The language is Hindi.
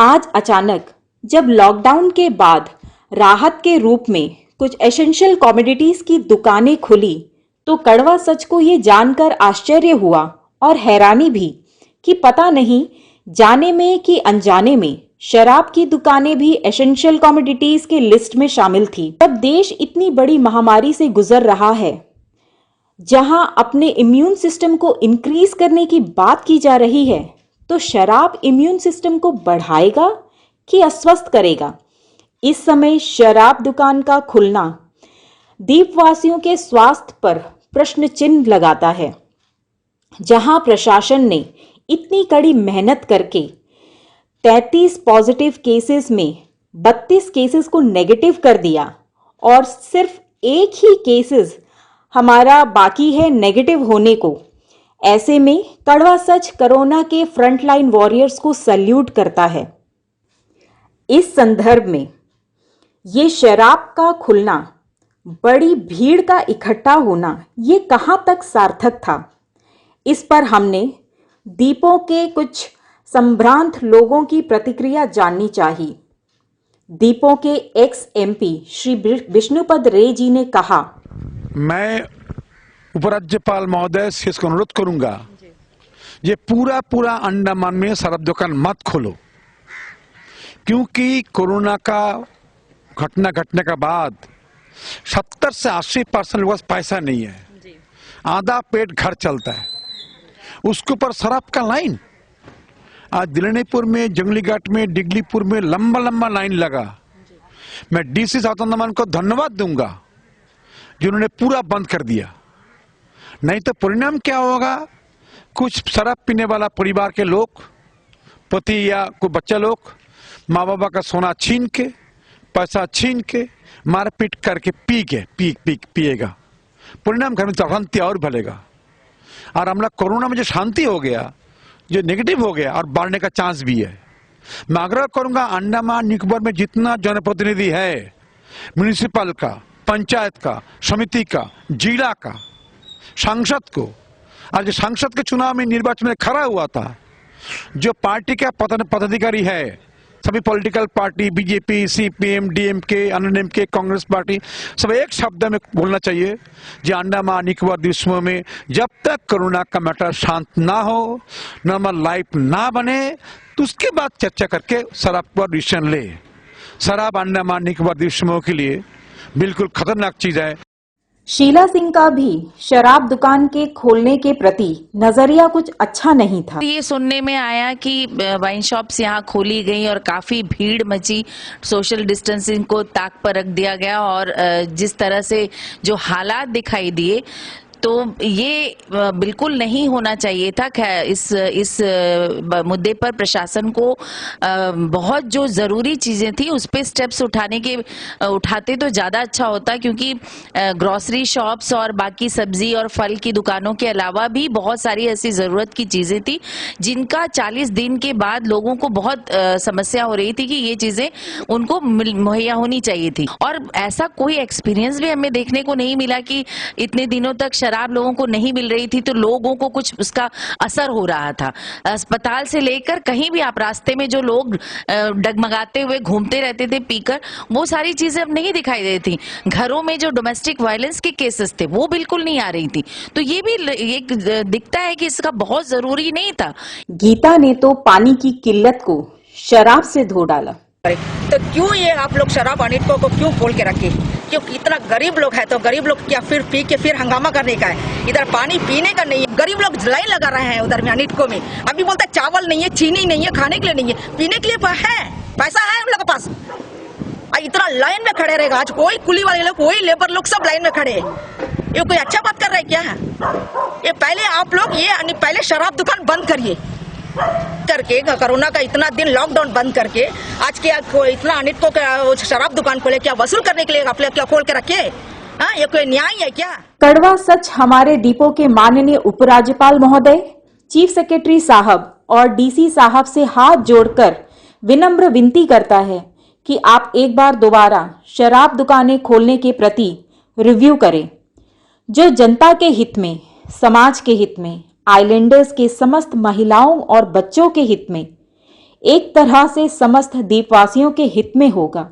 आज अचानक जब लॉकडाउन के बाद राहत के रूप में कुछ एसेंशियल कमोडिटीज की दुकानें खुली तो कड़वा सच को ये जानकर आश्चर्य हुआ और हैरानी भी कि पता नहीं जाने में कि अनजाने में शराब की दुकानें भी एसेंशियल कमोडिटीज के लिस्ट में शामिल थी। जब देश इतनी बड़ी महामारी से गुजर रहा है, जहां अपने इम्यून सिस्टम को इंक्रीज करने की बात की जा रही है, तो शराब इम्यून सिस्टम को बढ़ाएगा कि अस्वस्थ करेगा? इस समय शराब दुकान का खुलना द्वीपवासियों के स्वास्थ्य पर प्रश्न चिन्ह लगाता है। जहां प्रशासन ने इतनी कड़ी मेहनत करके 33 पॉजिटिव केसेस में 32 केसेस को नेगेटिव कर दिया और सिर्फ एक ही केसेस हमारा बाकी है नेगेटिव होने को, ऐसे में कड़वा सच कोरोना के फ्रंटलाइन वॉरियर्स को सैल्यूट करता है। इस संदर्भ में ये शराब का खुलना, बड़ी भीड़ का इकट्ठा होना, ये कहां तक सार्थक था? इस पर हमने द्वीपों के कुछ संभ्रांत लोगों की प्रतिक्रिया जाननी चाहिए। द्वीपों के एक्स एमपी श्री विष्णुपद रे जी ने कहा, मैं उपराज्यपाल महोदय से इसको अनुरोध करूंगा, ये पूरा अंडमान में शराब दुकान मत खोलो, क्योंकि कोरोना का घटना घटने के बाद 70 से 80% लोगों के पास पैसा नहीं है, आधा पेट घर चलता है, उसके ऊपर शराब का लाइन। आज दिलनीपुर में, जंगली घाट में, डिगलीपुर में लंबा लाइन लगा। मैं डीसी साउथ अंडमान को धन्यवाद दूंगा जिन्होंने पूरा बंद कर दिया, नहीं तो परिणाम क्या होगा? कुछ शराब पीने वाला परिवार के लोग, पति या कोई बच्चा लोग माँ बाबा का सोना छीन के, पैसा छीन के, मारपीट करके पिएगा। परिणाम घर में शांति और भलेगा। और हम लोग कोरोना में जो शांति हो गया, जो नेगेटिव हो गया और बढ़ने का चांस भी है। मैं आग्रह करूंगा, अंडमान निकोबार में जितना जनप्रतिनिधि है, म्युनिसिपल का, पंचायत का, समिति का, जिला का, सांसद को, आज सांसद के चुनाव में निर्वाचन में खड़ा हुआ था, जो पार्टी का पदाधिकारी है, सभी political party, BJP, CPM, DMK, ADMK, Congress party, सब एक शब्द में बोलना चाहिए, जो अंडमान निकोबार द्वीपों में जब तक कोरोना का मैटर शांत ना हो, नॉर्मल लाइफ ना बने, तो उसके बाद चर्चा करके शराब पर डिसीजन ले। शराब अंडमान निकोबार द्वीपों के लिए बिल्कुल खतरनाक चीज है। शीला सिंह का भी शराब दुकान के खोलने के प्रति नजरिया कुछ अच्छा नहीं था। ये सुनने में आया कि वाइन शॉप्स यहाँ खोली गई और काफी भीड़ मची, सोशल डिस्टेंसिंग को ताक पर रख दिया गया और जिस तरह से जो हालात दिखाई दिए, तो ये बिल्कुल नहीं होना चाहिए था। इस मुद्दे पर प्रशासन को बहुत जो जरूरी चीजें थी उस पे स्टेप्स उठाते तो ज्यादा अच्छा होता, क्योंकि ग्रोसरी शॉप्स और बाकी सब्जी और फल की दुकानों के अलावा भी बहुत सारी ऐसी जरूरत की चीजें थी जिनका 40 दिन के बाद लोगों को बहुत समस्या हो रही थी कि ये चीजें उनको मुहैया होनी चाहिए थी। और ऐसा कोई एक्सपीरियंस भी हमें देखने को नहीं मिला कि इतने दिनों तक शराब लोगों को नहीं मिल रही थी तो लोगों को कुछ उसका असर हो रहा था। अस्पताल से लेकर कहीं भी आप रास्ते में जो लोग डगमगाते हुए घूमते रहते थे पीकर, वो सारी चीजें अब नहीं दिखाई दे थी। घरों में जो डोमेस्टिक वायलेंस के केसेस थे वो बिल्कुल नहीं आ रही थी। तो ये भी एक दिखता है कि इसका बहुत जरूरी नहीं था। गीता ने तो पानी की किल्लत को शराब से धो डाला। तो क्यों ये आप लोग शराब अनिटको को क्यों खोल के रखे? क्योंकि इतना गरीब लोग है तो गरीब लोग क्या फिर पी के फिर हंगामा करने का है? इधर पानी पीने का नहीं है, गरीब लोग लाइन लगा रहे हैं उधर में अनिटको में। अभी बोलता है चावल नहीं है, चीनी नहीं है, खाने के लिए नहीं है, पीने के लिए है, पैसा है उन लोग के पास। इतना लाइन में खड़े रहेगा। आज कोई कुली वाले लोग, कोई लेबर लोग सब लाइन में खड़े हैं। ये कोई अच्छा बात कर रहा है क्या है? ये पहले आप लोग ये पहले शराब दुकान बंद करिए करके, कोरोना का इतना दिन लॉकडाउन बंद करके आज के इतना अनिटको का शराब दुकान खोले, क्या वसूल करने के लिए आप लोग क्या खोल के रखे? हाँ, ये कोई न्याय है क्या? कड़वा सच हमारे द्वीपों के माननीय उपराज्यपाल महोदय, चीफ सेक्रेटरी साहब और डीसी साहब से हाथ जोड़कर विनम्र विनती करता है कि आप एक बार दोबारा शराब दुकानें खोलने के प्रति रिव्यू करें, जो जनता के हित में, समाज के हित में, आइलैंडर्स के समस्त महिलाओं और बच्चों के हित में एक तरह से समस्त द्वीपवासियों के हित में होगा।